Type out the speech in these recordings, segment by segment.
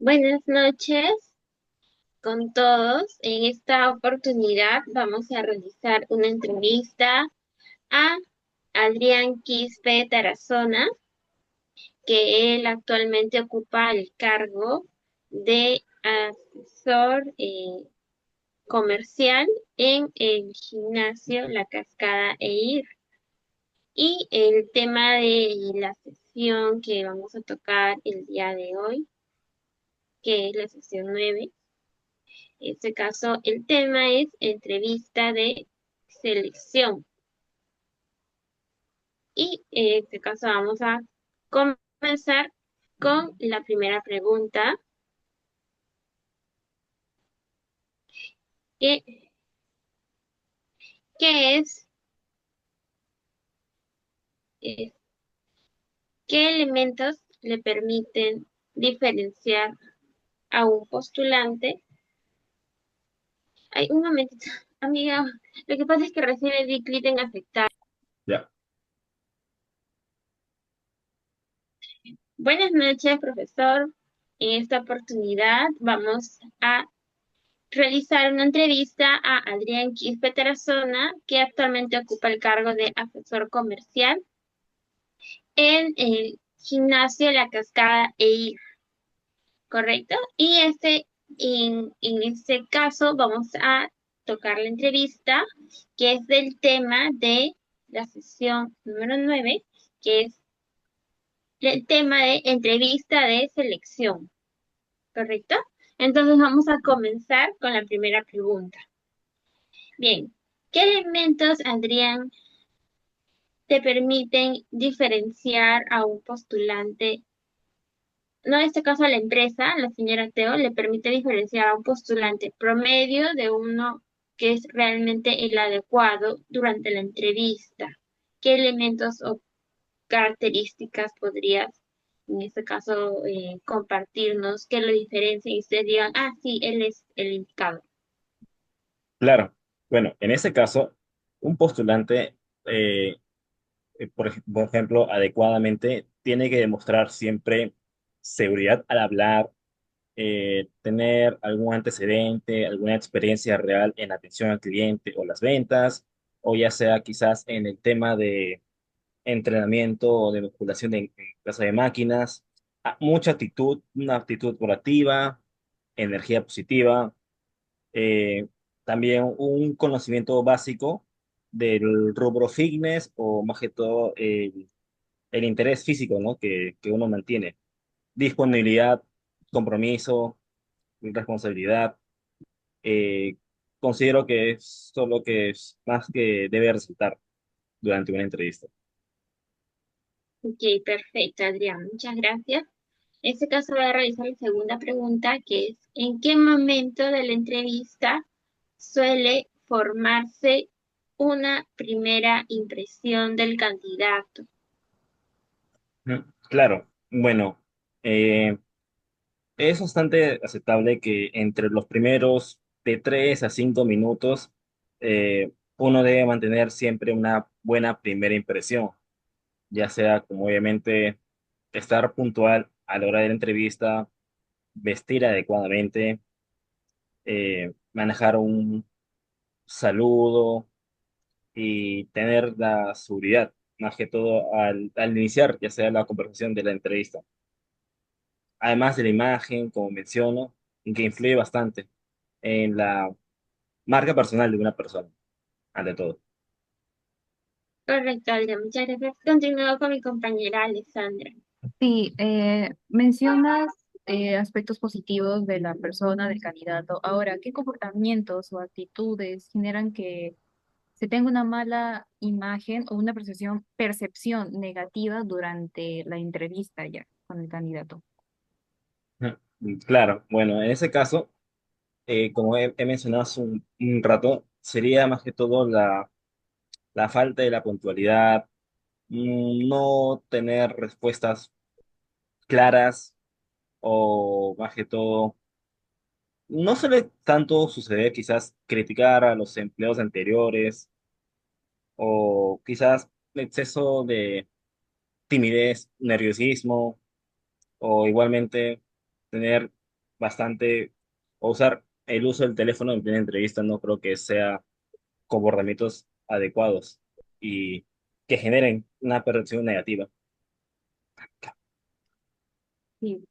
Buenas noches con todos. En esta oportunidad vamos a realizar una entrevista a Adrián Quispe Tarazona, que él actualmente ocupa el cargo de asesor comercial en el gimnasio La Cascada EIR. Y el tema de la sesión que vamos a tocar el día de hoy, que es la sesión 9. En este caso, el tema es entrevista de selección. Y en este caso vamos a comenzar con la primera pregunta, que, que es, eh, ¿qué elementos le permiten diferenciar a un postulante? Ay, un momentito, amiga, lo que pasa es que recién le di clic en aceptar. Ya, Buenas noches, profesor. En esta oportunidad vamos a realizar una entrevista a Adrián Quispe Tarazona, que actualmente ocupa el cargo de asesor comercial en el gimnasio La Cascada EIR, ¿correcto? Y en este caso vamos a tocar la entrevista, que es del tema de la sesión número 9, que es el tema de entrevista de selección, ¿correcto? Entonces vamos a comenzar con la primera pregunta. Bien, ¿qué elementos, Adrián, te permiten diferenciar a un postulante? No, en este caso a la empresa, la señora Teo, le permite diferenciar a un postulante promedio de uno que es realmente el adecuado durante la entrevista. ¿Qué elementos o características podrías, en este caso, compartirnos que lo diferencien y ustedes digan, ah, sí, él es el indicado? claro. Bueno, en ese caso, un postulante, por ejemplo, adecuadamente, tiene que demostrar siempre seguridad al hablar, tener algún antecedente, alguna experiencia real en atención al cliente o las ventas, o ya sea quizás en el tema de entrenamiento o de manipulación en clase de máquinas. Mucha actitud, una actitud proactiva, energía positiva, eh, también un conocimiento básico del rubro fitness o más que todo el interés físico, ¿no? que uno mantiene. Disponibilidad, compromiso, responsabilidad. eh, Considero que es solo que es más que debe resultar durante una entrevista. Ok, perfecto, Adrián, muchas gracias. En este caso voy a realizar la segunda pregunta, que es, ¿en qué momento de la entrevista suele formarse una primera impresión del candidato? Claro, bueno, eh, es bastante aceptable que entre los primeros de 3 a 5 minutos uno debe mantener siempre una buena primera impresión, ya sea como obviamente estar puntual a la hora de la entrevista, vestir adecuadamente, manejar un saludo y tener la seguridad, más que todo al iniciar, ya sea la conversación de la entrevista. Además de la imagen, como menciono, que influye bastante en la marca personal de una persona, ante todo. Correcto, Adrián, muchas gracias. Continúo con mi compañera Alexandra. Sí, mencionas aspectos positivos de la persona, del candidato. Ahora, ¿qué comportamientos o actitudes generan que se tenga una mala imagen o una percepción negativa durante la entrevista ya con el candidato? Claro, bueno, en ese caso, como he mencionado hace un rato, sería más que todo la falta de la puntualidad, no tener respuestas claras o más que todo, no suele tanto suceder quizás criticar a los empleados anteriores o quizás exceso de timidez, nerviosismo o igualmente tener bastante, o usar el uso del teléfono en plena entrevista no creo que sea comportamientos adecuados y que generen una percepción negativa. Sí.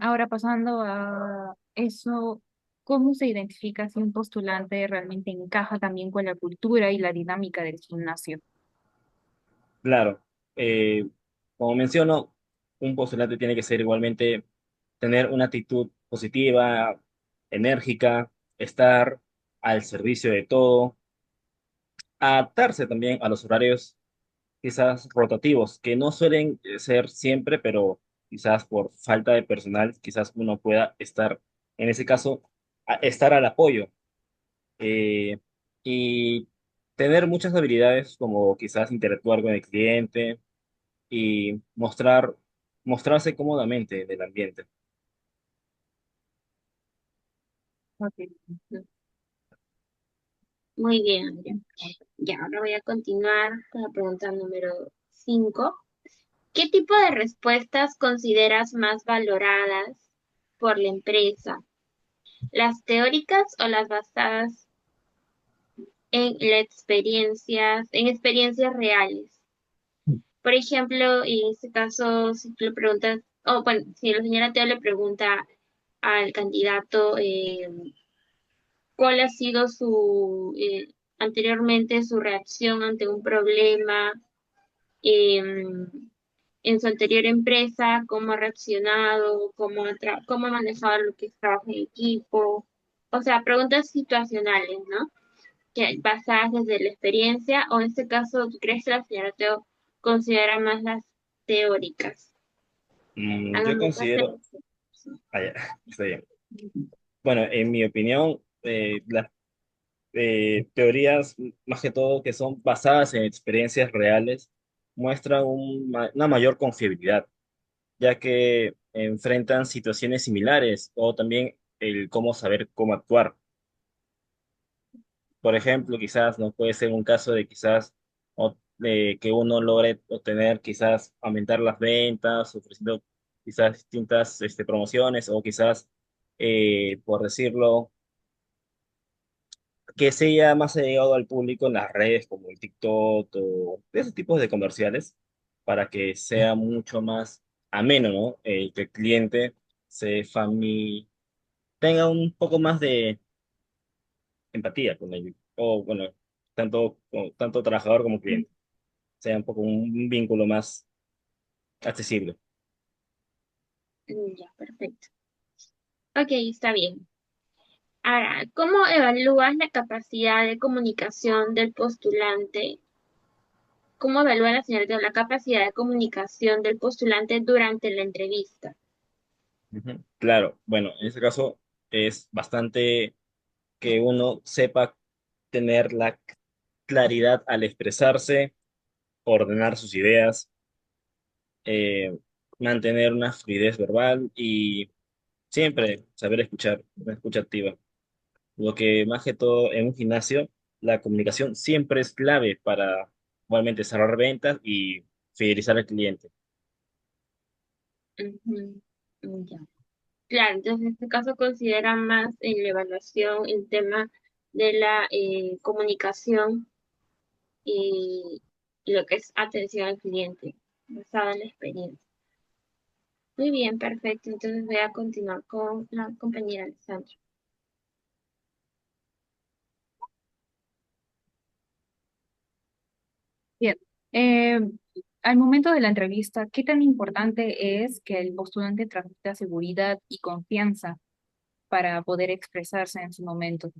Ahora pasando a eso, ¿cómo se identifica si un postulante realmente encaja también con la cultura y la dinámica del gimnasio? Claro, eh, como menciono, un postulante tiene que ser igualmente tener una actitud positiva, enérgica, estar al servicio de todo, adaptarse también a los horarios quizás rotativos, que no suelen ser siempre, pero quizás por falta de personal, quizás uno pueda estar, en ese caso, estar al apoyo eh, y tener muchas habilidades como quizás interactuar con el cliente y mostrarse cómodamente en el ambiente. Ok. Muy bien, Andrea. Ya, ahora voy a continuar con la pregunta número 5. ¿Qué tipo de respuestas consideras más valoradas por la empresa? ¿Las teóricas o las basadas en experiencias reales? Por ejemplo, en este caso, si tú le preguntas, o bueno, si la señora Teo le pregunta al candidato cuál ha sido anteriormente su reacción ante un problema, em, en su anterior empresa, cómo ha reaccionado, cómo ha manejado lo que es trabajo en equipo, o sea, preguntas situacionales, ¿no? Que basadas desde la experiencia, o en este caso, ¿tú crees que la señora Teo considera más las teóricas? Yo Háganme caso. considero, ya, está bien. Bueno, en mi opinión, las teorías, más que todo, que son basadas en experiencias reales, muestran una mayor confiabilidad, ya que enfrentan situaciones similares o también el cómo saber cómo actuar. Por ejemplo, quizás no puede ser un caso de quizás de que uno logre obtener, quizás aumentar las ventas, ofreciendo quizás distintas promociones o quizás, por decirlo, que sea más llegado al público en las redes como el TikTok o esos tipos de comerciales para que sea mucho más ameno, ¿no? Que el cliente tenga un poco más de empatía con ello. O bueno, tanto trabajador como cliente. Sea un poco un vínculo más accesible. Ya, perfecto. Ok, está bien. Ahora, ¿cómo evalúas la capacidad de comunicación del postulante? ¿Cómo evalúa la señora Teo la capacidad de comunicación del postulante durante la entrevista? Ujú. Claro, bueno, en este caso es bastante que uno sepa tener la claridad al expresarse, ordenar sus ideas, eh, mantener una fluidez verbal y siempre saber escuchar, una escucha activa. Lo que más que todo en un gimnasio, la comunicación siempre es clave para igualmente cerrar ventas y fidelizar al cliente. Ujú, ya. Claro, entonces en este caso considera más en la evaluación el tema de la comunicación y lo que es atención al cliente, basada en la experiencia. Muy bien, perfecto. Entonces voy a continuar con la compañera Alessandra. Bien. Eh, Al momento de la entrevista, ¿qué tan importante es que el postulante transmita seguridad y confianza para poder expresarse en su momento?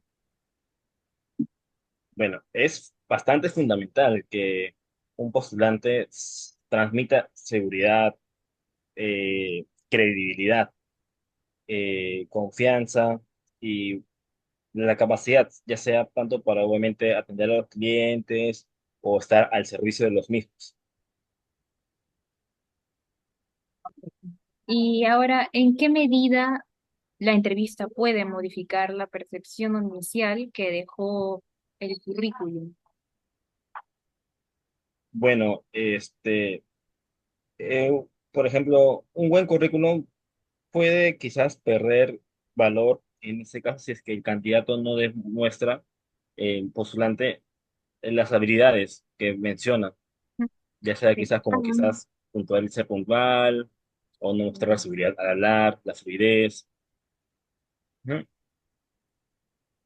Bueno, es bastante fundamental que un postulante transmita seguridad, credibilidad, confianza y la capacidad, ya sea tanto para obviamente atender a los clientes o estar al servicio de los mismos. Y ahora, ¿en qué medida la entrevista puede modificar la percepción inicial que dejó el currículum? Bueno, por ejemplo, un buen currículum puede quizás perder valor en este caso si es que el candidato no demuestra, el postulante, las habilidades que menciona, ya sea Sí. quizás como quizás puntual, ser puntual, o no mostrar la seguridad al hablar, la fluidez. Ujú.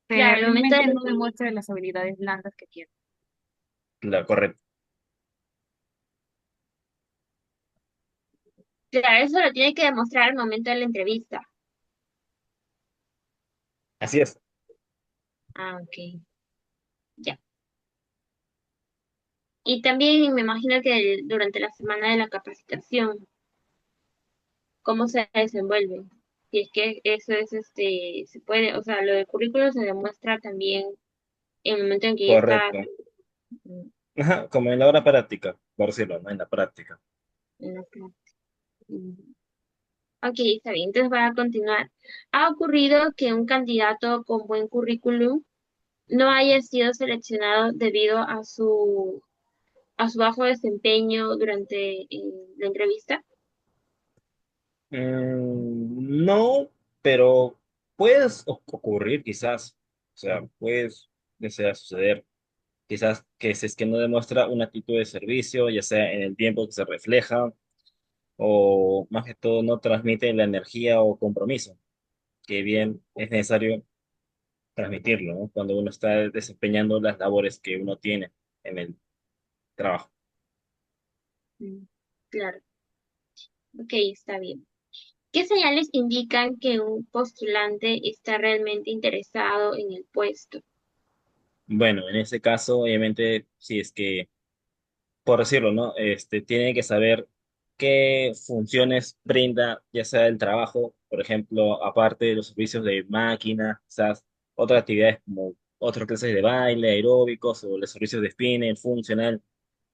Que Claro, al momento realmente no de, demuestre las habilidades blandas que tiene. Correcto. claro, eso lo tiene que demostrar al momento de la entrevista. Así es. Ah, ok, ya. Y también me imagino que durante la semana de la capacitación, ¿cómo se desenvuelve? Si es que eso es, se puede, o sea, lo del currículo se demuestra también en el momento en que ya está Correcto. mm, Ajá, como en la hora práctica, por decirlo, ¿no? En la práctica. en la clase. Mm. Ok, está bien, entonces voy a continuar. ¿Ha ocurrido que un candidato con buen currículum no haya sido seleccionado debido a su bajo desempeño durante la entrevista? No, pero puede ocurrir quizás. O sea, puede desear suceder. Quizás que si es que no demuestra una actitud de servicio, ya sea en el tiempo que se refleja, o más que todo no transmite la energía o compromiso, que bien es necesario transmitirlo, ¿no? Cuando uno está desempeñando las labores que uno tiene en el trabajo. Mm, claro, ok, está bien. ¿Qué señales indican que un postulante está realmente interesado en el puesto? Bueno, en ese caso, obviamente, si es que, por decirlo, ¿no? Tiene que saber qué funciones brinda, ya sea el trabajo, por ejemplo, aparte de los servicios de máquina, quizás otras actividades como otras clases de baile, aeróbicos o los servicios de spinning, funcional,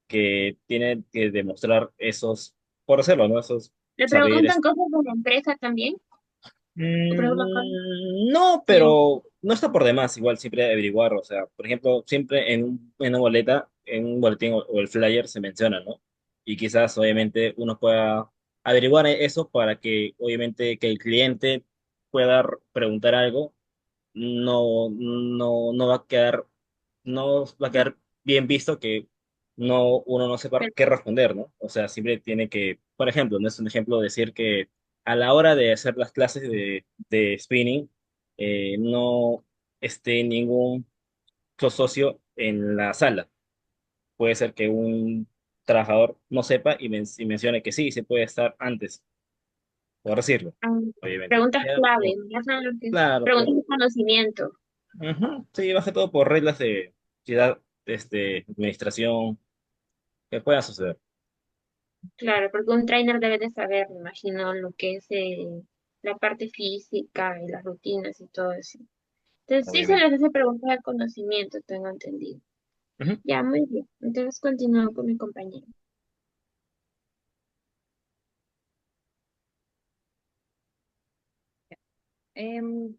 que tiene que demostrar esos, por decirlo, ¿no? Esos ¿Le preguntan saberes. cosas de la empresa también? ¿O por ejemplo, No, sí, pero no está por demás, igual siempre averiguar, o sea, por ejemplo, siempre en una boleta, en un boletín o el flyer se menciona, ¿no? Y quizás, obviamente, uno pueda averiguar eso para que, obviamente, que el cliente pueda preguntar algo, no va a quedar, no va a quedar bien visto que uno no sepa pero, qué responder, ¿no? O sea, siempre tiene que, por ejemplo, no es un ejemplo decir que a la hora de hacer las clases de spinning, no esté ningún socio en la sala. Puede ser que un trabajador no sepa y mencione que sí, se puede estar antes, por decirlo, ah, obviamente. preguntas Ya, clave, ya saben lo que es. claro, Preguntas de conocimiento. ujú, sí, más que todo por reglas de ciudad, administración, que puedan suceder, Claro, porque un trainer debe de saber, me imagino, lo que es la parte física y las rutinas y todo eso. Entonces sí se obviamente. les hace preguntas de conocimiento, tengo entendido. Ujú. Ya, muy bien. Entonces continúo con mi compañero.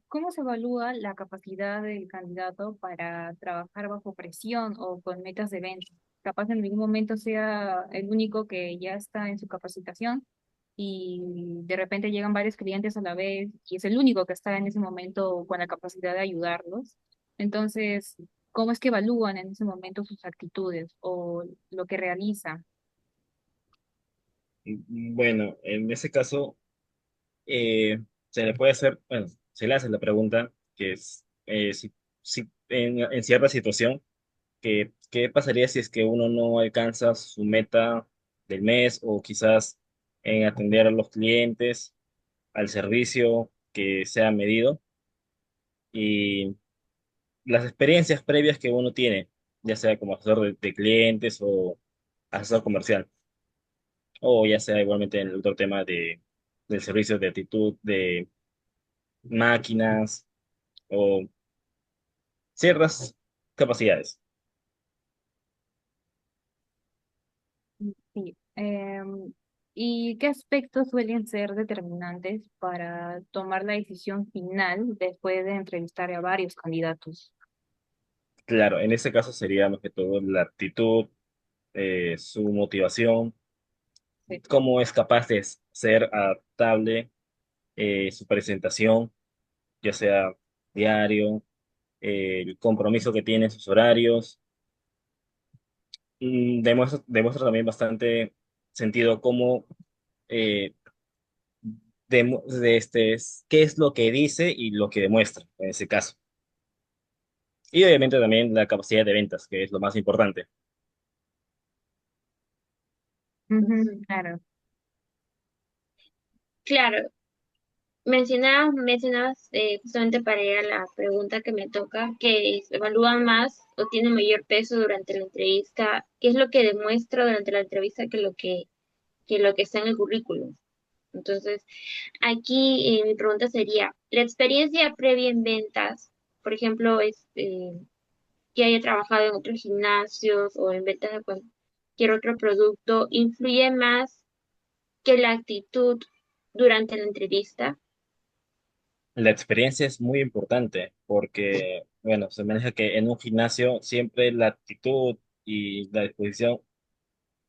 ¿Cómo se evalúa la capacidad del candidato para trabajar bajo presión o con metas de venta? Capaz en algún momento sea el único que ya está en su capacitación y de repente llegan varios clientes a la vez y es el único que está en ese momento con la capacidad de ayudarlos. Entonces, ¿cómo es que evalúan en ese momento sus actitudes o lo que realizan? Bueno, en ese caso, se le puede hacer, bueno, se le hace la pregunta que es, si en cierta situación, ¿qué pasaría si es que uno no alcanza su meta del mes o quizás en atender a los clientes, al servicio que sea medido y las experiencias previas que uno tiene, ya sea como asesor de clientes o asesor comercial, o ya sea igualmente en el otro tema del servicio de actitud de máquinas o ciertas capacidades. Sí. ¿Y qué aspectos suelen ser determinantes para tomar la decisión final después de entrevistar a varios candidatos? Claro, en ese caso sería más que todo la actitud, su motivación, Sí. cómo es capaz de ser adaptable su presentación, ya sea diario, el compromiso que tiene, sus horarios. Demuestra también bastante sentido cómo eh, qué es lo que dice y lo que demuestra en ese caso. Y obviamente también la capacidad de ventas, que es lo más importante. Ujú, claro. Claro, mencionabas justamente para ir a la pregunta que me toca, que evalúan más o tienen mayor peso durante la entrevista, ¿qué es lo que demuestra durante la entrevista que lo que está en el currículum? Entonces, aquí mi pregunta sería, ¿la experiencia previa en ventas, por ejemplo, que haya trabajado en otros gimnasios o en ventas de cualquier otro producto, influye más que la actitud durante la entrevista? La experiencia es muy importante porque, bueno, se maneja que en un gimnasio siempre la actitud y la disposición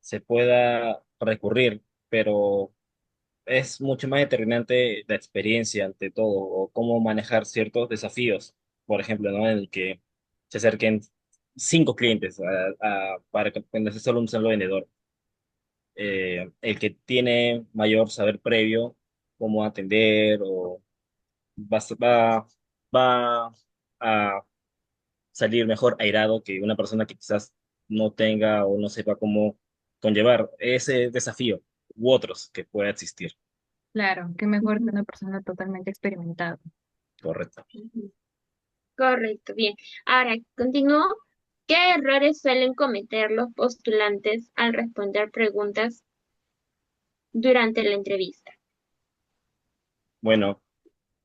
se pueda recurrir, pero es mucho más determinante la experiencia ante todo, o cómo manejar ciertos desafíos. Por ejemplo, ¿no? En el que se acerquen 5 clientes para que sea solo un solo vendedor. El que tiene mayor saber previo, cómo atender, o va, va, va a salir mejor airado que una persona que quizás no tenga o no sepa cómo conllevar ese desafío u otros que pueda existir. Claro, qué mejor que una persona totalmente experimentada. Correcto. Ujú. Correcto, bien. Ahora, continúo. ¿Qué errores suelen cometer los postulantes al responder preguntas durante la entrevista? Bueno,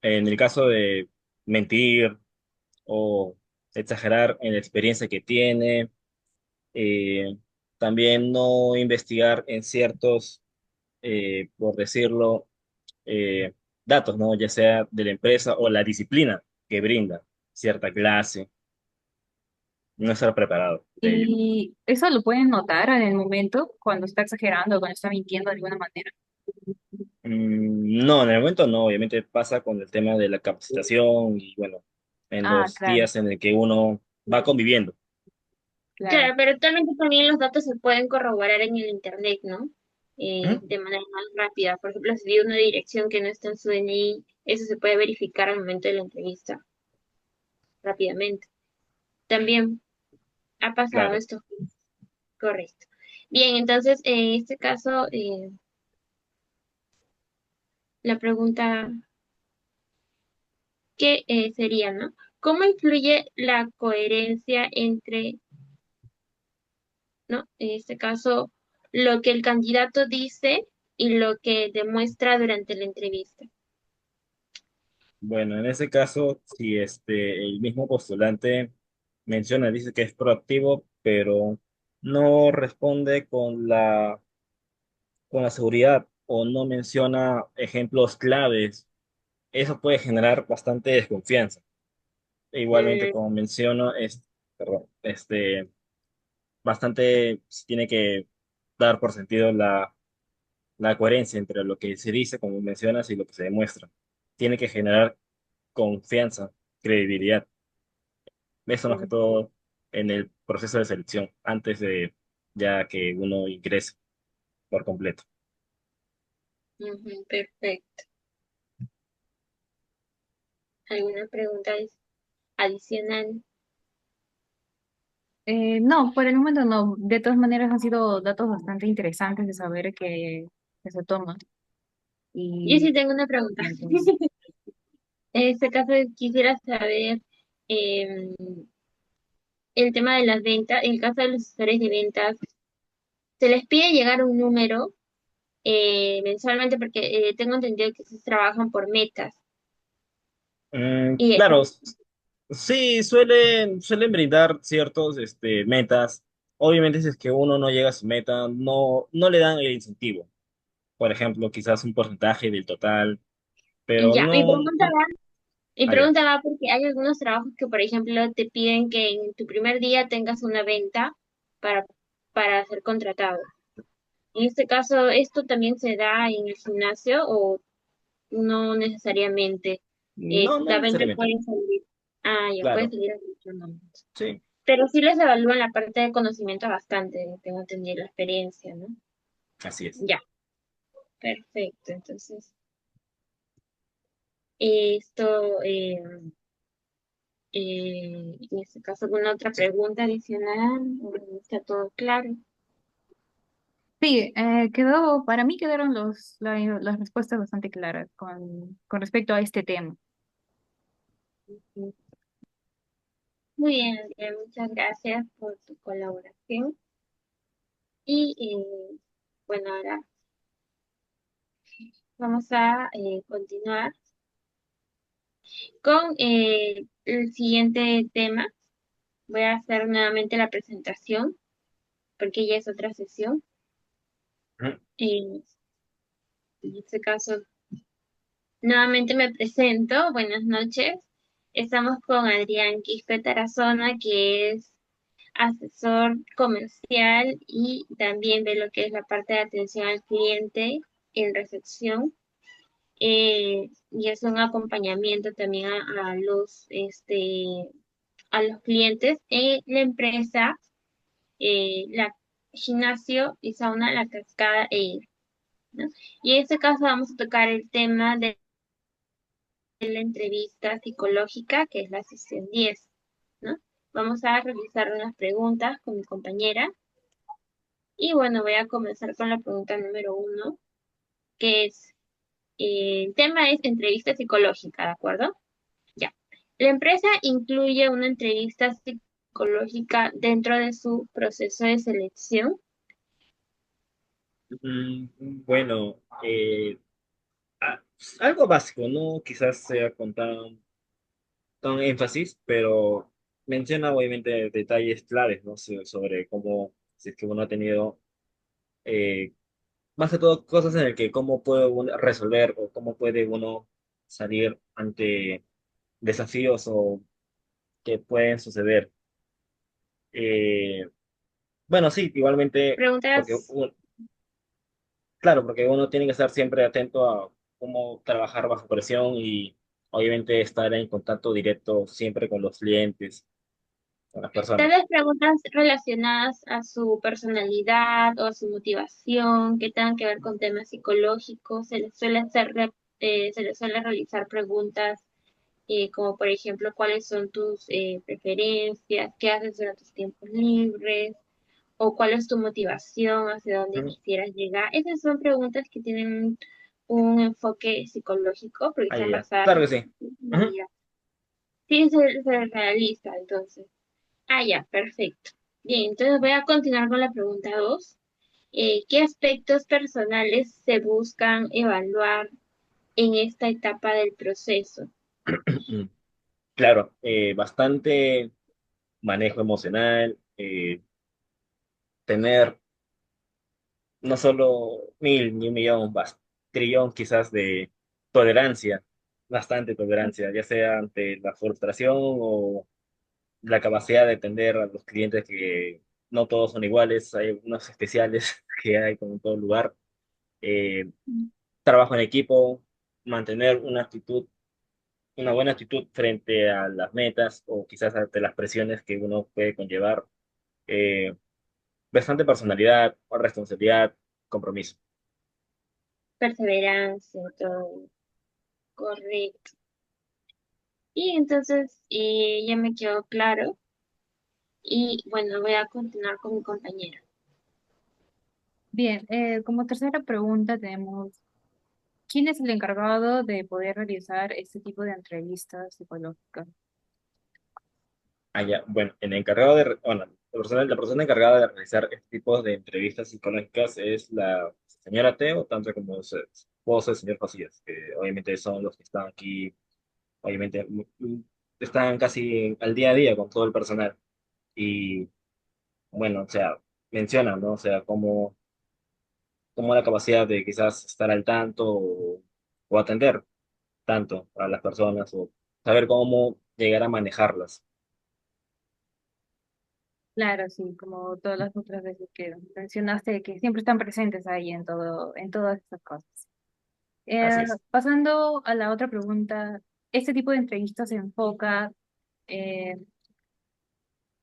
en el caso de mentir o exagerar en la experiencia que tiene, eh, también no investigar en ciertos, por decirlo, eh, datos, ¿no? Ya sea de la empresa o la disciplina que brinda cierta clase, no estar preparado de ello. Y eso lo pueden notar en el momento cuando está exagerando, cuando está mintiendo de alguna manera. No, en el momento no, obviamente pasa con el tema de la capacitación y bueno, en Ah, los claro, días en el que uno va conviviendo. claro. Claro, pero actualmente también los datos se pueden corroborar en el internet, ¿no? ¿Mm? De manera más rápida. Por ejemplo, si vive una dirección que no está en su DNI, eso se puede verificar al momento de la entrevista rápidamente. También ha pasado Claro. esto. Correcto. Bien, entonces, en este caso, la pregunta que sería, ¿no? ¿Cómo influye la coherencia entre, ¿no? En este caso, lo que el candidato dice y lo que demuestra durante la entrevista? Bueno, en ese caso, si el mismo postulante menciona, dice que es proactivo, pero no responde con la seguridad o no menciona ejemplos claves, eso puede generar bastante desconfianza. E igualmente, Mm, como menciono, perdón, bastante se tiene que dar por sentido la coherencia entre lo que se dice, como mencionas, y lo que se demuestra. Tiene que generar confianza, credibilidad. Eso más que mm, todo en el proceso de selección, antes de ya que uno ingrese por completo. ujú, perfecto. ¿Alguna pregunta adicional? No, por el momento no. De todas maneras han sido datos bastante interesantes de saber que se toman. Yo Y sí tengo una pregunta. entonces, En este caso quisiera saber em, el tema de las ventas. En el caso de los asesores de ventas, se les pide llegar a un número mensualmente porque tengo entendido que ustedes trabajan por metas. Y Claro, sí, suelen brindar ciertos metas. Obviamente, si es que uno no llega a su meta, no le dan el incentivo. Por ejemplo, quizás un porcentaje del total, pero ya, no. mi Ah, ya. pregunta va porque hay algunos trabajos que, por ejemplo, te piden que en tu primer día tengas una venta para, para ser contratado. En este caso, ¿esto también se da en el gimnasio no necesariamente. No, no También necesariamente. pueden salir, ya puede Claro, salir a cualquier momento. sí, Pero sí les evalúan la parte de conocimiento bastante, tengo entendido la experiencia, ¿no? así es. Ya, perfecto. Entonces, esto, en este caso, ¿alguna otra pregunta adicional? ¿O está todo claro? Sí, para mí quedaron las respuestas bastante claras con respecto a este tema. Muy bien, Adrián, muchas gracias por tu colaboración. Y bueno, ahora vamos a continuar con el siguiente tema. Voy a hacer nuevamente la presentación porque ya es otra sesión. Ujú. Eh, en este caso, nuevamente me presento. Buenas noches. Estamos con Adrián Quispe Tarazona, que es asesor comercial y también ve lo que es la parte de atención al cliente en recepción. Y es un acompañamiento también a los clientes en la empresa, la gimnasio y sauna La Cascada ¿no? Y en este caso vamos a tocar el tema de la entrevista psicológica, que es la sesión 10, ¿no? Vamos a realizar unas preguntas con mi compañera. Y bueno, voy a comenzar con la pregunta número 1, que es, el tema es entrevista psicológica, ¿de acuerdo? Ya. La empresa incluye una entrevista psicológica dentro de su proceso de selección. Bueno, algo básico, no quizás sea con tan énfasis, pero menciona obviamente detalles claves, ¿no? Sobre cómo, si es que uno ha tenido, eh, más que todo, cosas en el que cómo puede uno resolver o cómo puede uno salir ante desafíos o que pueden suceder. Eh, bueno, sí, igualmente, porque Preguntas, claro, porque uno tiene que estar siempre atento a cómo trabajar bajo presión y obviamente estar en contacto directo siempre con los clientes, con las tal personas. vez preguntas relacionadas a su personalidad o a su motivación, que tengan que ver con temas psicológicos. Se les suele realizar preguntas como por ejemplo, cuáles son tus preferencias, qué haces durante tus tiempos libres, o cuál es tu motivación, hacia dónde Ujú. quisieras llegar. Esas son preguntas que tienen un enfoque psicológico porque Ah, ya, están ya. basadas Claro en que tu sí. Ujú. personalidad. Sí, se realiza, entonces. Ya, perfecto. Bien, entonces voy a continuar con la pregunta 2. ¿Qué aspectos personales se buscan evaluar en esta etapa del proceso? Claro, bastante manejo emocional, tener no solo 1000 ni un millón, trillón quizás de tolerancia, bastante tolerancia, ya sea ante la frustración o la capacidad de atender a los clientes que no todos son iguales, hay unos especiales que hay como en todo lugar. Eh, Trabajo en equipo, mantener una buena actitud frente a las metas o quizás ante las presiones que uno puede conllevar. Eh, Bastante personalidad, responsabilidad, compromiso. Perseverancia, todo correcto. Y entonces ya me quedó claro. Y bueno, voy a continuar con mi compañera. Bien, como tercera pregunta tenemos, ¿quién es el encargado de poder realizar este tipo de entrevistas psicológicas? Allá, bueno, el encargado bueno, la persona encargada de realizar este tipo de entrevistas psicológicas es la señora Teo, tanto como su esposo, el señor Pasillas, que obviamente son los que están aquí, obviamente están casi al día a día con todo el personal. Y bueno, o sea, mencionan, ¿no? O sea, cómo la capacidad de quizás estar al tanto o atender tanto a las personas o saber cómo llegar a manejarlas. Claro, sí, como todas las otras veces que mencionaste, que siempre están presentes ahí en todas estas cosas. Así es. Pasando a la otra pregunta, ¿este tipo de entrevistas se enfoca eh,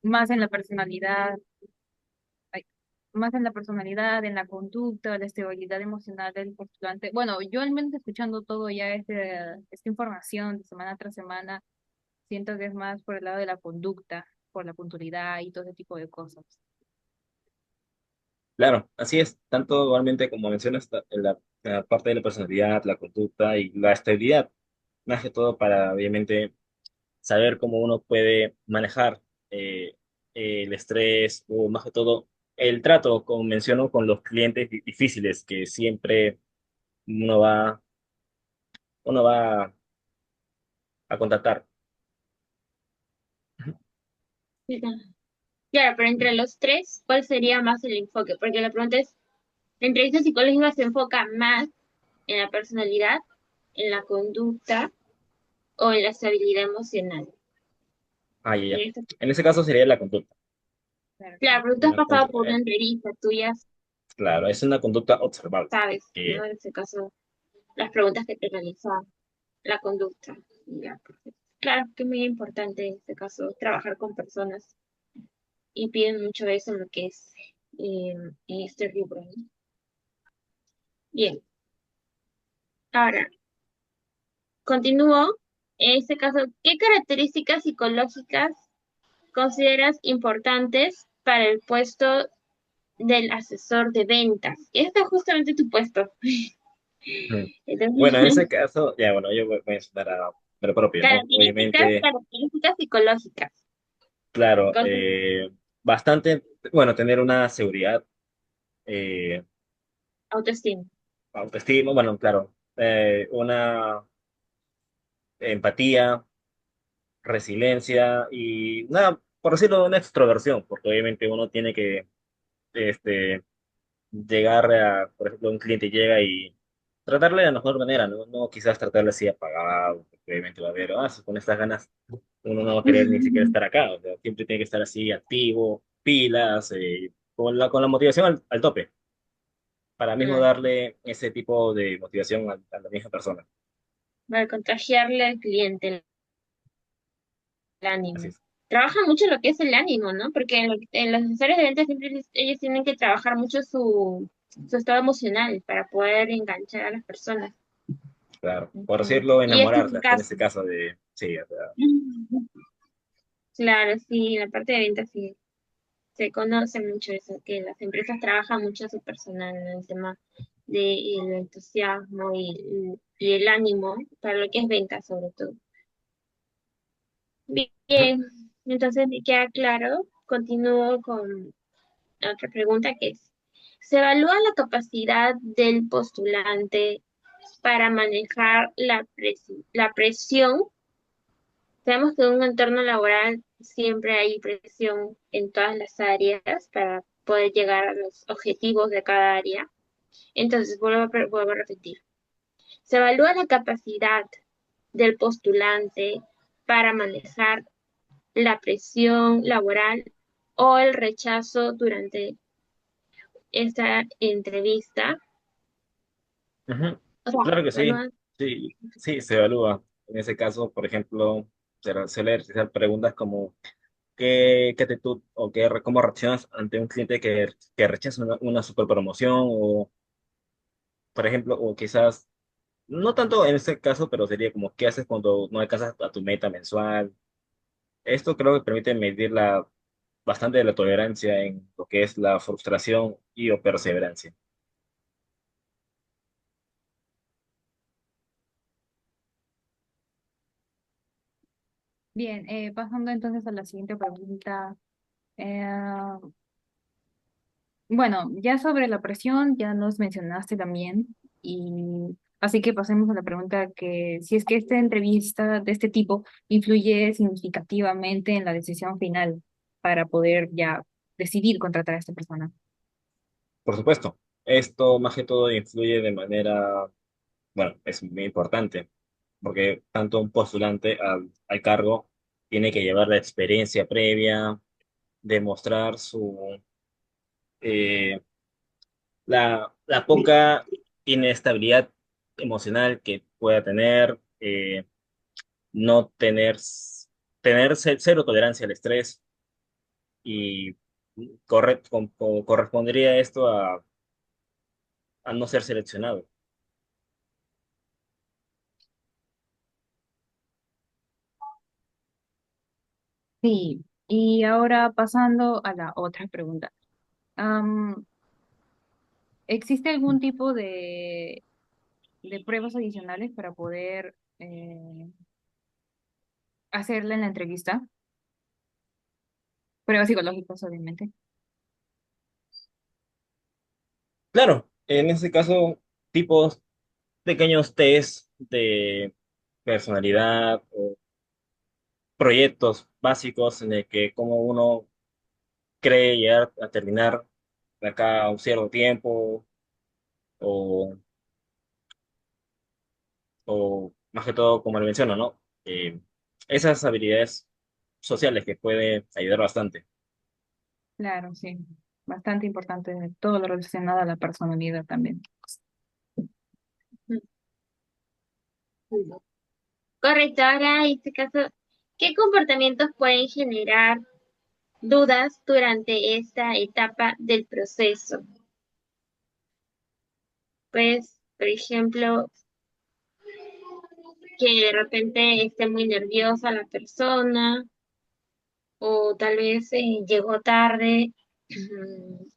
más en la personalidad, ay, más en la personalidad, en la conducta, la estabilidad emocional del postulante? Bueno, yo al menos escuchando todo ya esta información de semana tras semana, siento que es más por el lado de la conducta, por la puntualidad y todo ese tipo de cosas. Claro, así es. Tanto igualmente como mencionas, en la parte de la personalidad, la conducta y la estabilidad, más que todo para, obviamente, saber cómo uno puede manejar eh, el estrés o más que todo el trato, como menciono, con los clientes difíciles que siempre uno va, uno va a contactar. Claro, pero entre los tres, ¿cuál sería más el enfoque? Porque la pregunta es, ¿la entrevista psicológica se enfoca más en la personalidad, en la conducta o en la estabilidad emocional? Ah, ya, En ya. este- En ese caso sería la conducta. Claro, Claro, pero tú has Una pasado condu- por una eh, entrevista, tú ya claro, es una conducta observable. sabes, ¿no? Que, En este caso, las preguntas que te realizan, la conducta. Ya, perfecto. Claro, que es muy importante en este caso trabajar con personas y piden mucho eso en lo que es en este rubro, ¿no? Bien, ahora, continúo. En este caso, ¿qué características psicológicas consideras importantes para el puesto del asesor de ventas? Este es justamente tu puesto. mm. Bueno, en Entonces, ese caso, ya, bueno, yo voy a mencionar a lo propio, ¿no? características, Obviamente, características psicológicas. claro, Con- bastante, bueno, tener una seguridad, eh, Autoestima. autoestima, bueno, claro, una empatía, resiliencia y nada, por decirlo, una extroversión, porque obviamente uno tiene que este, llegar a, por ejemplo, un cliente llega y tratarle de la mejor manera, ¿no? No quizás tratarle así apagado, porque obviamente va a ver, con estas ganas uno no va a querer ni siquiera estar acá, o sea, siempre tiene que estar así activo, pilas, con la motivación al tope, para mismo Mm, darle ese tipo de motivación a la misma persona. para contagiarle al cliente el Así ánimo. es, Trabaja mucho lo que es el ánimo, ¿no? Porque en los asesores de ventas siempre ellos tienen que trabajar mucho su estado emocional para poder enganchar a las personas. claro. Por Ujú. decirlo, Y este es el enamorarlas, en caso. este caso de, sí, o sea, Claro, sí, en la parte de ventas sí se conoce mucho eso, que las empresas trabajan mucho su personal en el tema del entusiasmo y el ánimo para lo que es venta sobre todo. ujú, Bien, entonces me queda claro. Continúo con otra pregunta que es, ¿se evalúa la capacidad del postulante para manejar la presión? Sabemos que en un entorno laboral siempre hay presión en todas las áreas para poder llegar a los objetivos de cada área. Entonces, vuelvo a repetir. Se evalúa la capacidad del postulante para manejar la presión laboral o el rechazo durante esta entrevista. ujú. O sea, Claro que sí, evalúa. sí, sí, se evalúa. En ese caso, por ejemplo, se suele realizar preguntas como qué actitud o cómo reaccionas ante un cliente que rechaza una super promoción o, por ejemplo, o quizás, no tanto en este caso, pero sería como qué haces cuando no alcanzas a tu meta mensual. Esto creo que permite medir bastante de la tolerancia en lo que es la frustración y o perseverancia. bien, pasando entonces a la siguiente pregunta. Eh, bueno, ya sobre la presión, ya nos mencionaste también, y así que pasemos a la pregunta que si es que esta entrevista de este tipo influye significativamente en la decisión final para poder ya decidir contratar a esta persona. Por supuesto, esto más que todo influye de manera, bueno, es muy importante, porque tanto un postulante al cargo tiene que llevar la experiencia previa, demostrar eh, la poca inestabilidad emocional que pueda tener, no tener, cero tolerancia al estrés y correspondería esto a no ser seleccionado. Sí, y ahora pasando a la otra pregunta. Am, ¿Existe algún tipo de pruebas adicionales para poder hacerla en la entrevista? Pruebas psicológicas, obviamente. Claro, en ese caso, tipos pequeños test de personalidad o proyectos básicos en el que como uno cree llegar a terminar de acá a un cierto tiempo o, o más que todo, como le menciono, ¿no? Esas habilidades sociales que puede ayudar bastante. Claro, sí. Bastante importante todo lo relacionado a la personalidad también. Correcto, ahora en este caso, ¿qué comportamientos pueden generar dudas durante esta etapa del proceso? Pues, por ejemplo, que de repente esté muy nerviosa la persona, o tal vez llegó tarde,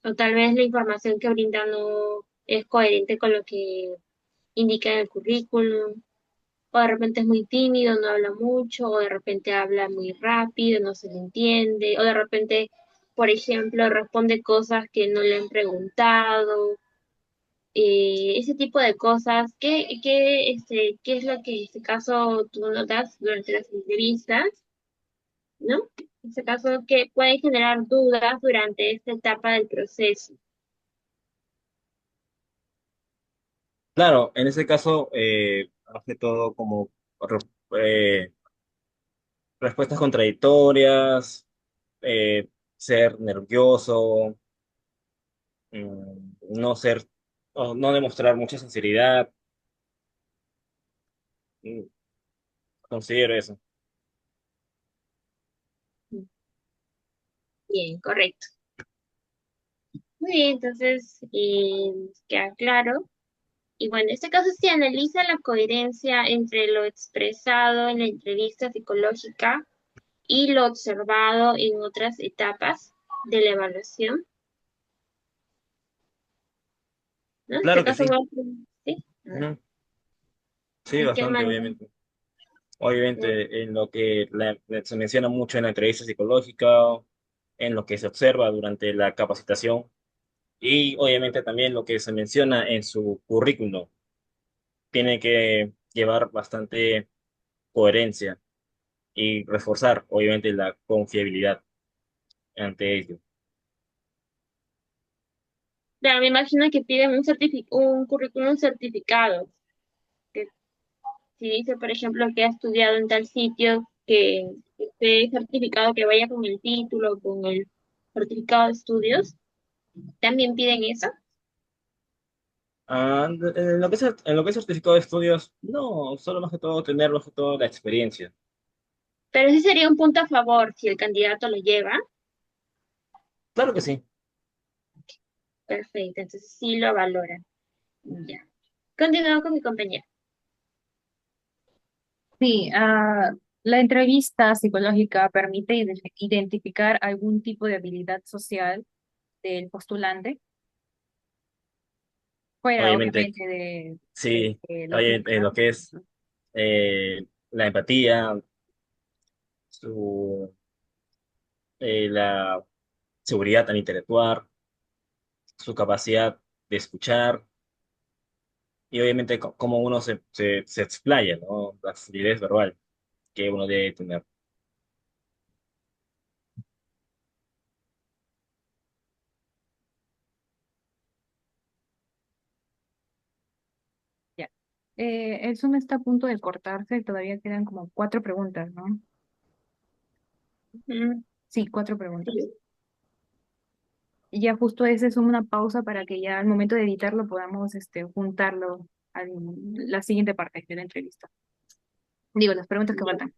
o tal vez la información que brinda no es coherente con lo que indica en el currículum, o de repente es muy tímido, no habla mucho, o de repente habla muy rápido, no se le entiende, o de repente, por ejemplo, responde cosas que no le han preguntado, ese tipo de cosas. ¿Qué es lo que en este caso tú notas durante las entrevistas, ¿no? En este caso, que pueden generar dudas durante esta etapa del proceso. Claro, en ese caso, más que todo como re- eh, respuestas contradictorias, ser nervioso, no ser, o no demostrar mucha sinceridad, mm, considero eso. Bien, correcto. Muy bien, entonces queda claro. Y bueno, en este caso se analiza la coherencia entre lo expresado en la entrevista psicológica y lo observado en otras etapas de la evaluación, ¿no? En este Claro que caso, sí. ¿sí? Ujú. Sí, ¿De qué bastante, manera? obviamente. Obviamente, en lo que se menciona mucho en la entrevista psicológica, en lo que se observa durante la capacitación y obviamente también lo que se menciona en su currículum, tiene que llevar bastante coherencia y reforzar, obviamente, la confiabilidad ante ello. Claro, me imagino que piden un currículum certificado, que si dice, por ejemplo, que ha estudiado en tal sitio, que esté certificado, que vaya con el título, con el certificado de estudios, también piden eso. En lo que es certificado de estudios, no, solo más que todo tener más que todo la experiencia. Pero sí sería un punto a favor si el candidato lo lleva. Claro que sí. Perfecto, entonces sí lo valoran. Ya. Continuamos con mi compañera. Sí, la entrevista psicológica permite identificar algún tipo de habilidad social del postulante, fuera Obviamente, obviamente sí, de lo obviamente, en técnico. lo que es la empatía, su, la seguridad al interactuar, su capacidad de escuchar y obviamente cómo uno se explaya, ¿no? La fluidez verbal que uno debe tener. Ya. El Zoom está a punto de cortarse, todavía quedan como cuatro preguntas, ¿no? Ujú. Sí, cuatro preguntas. Sí. Y ya justo ese es una pausa para que ya al momento de editarlo podamos juntarlo la siguiente parte de la entrevista. Digo, las preguntas que Ya. faltan.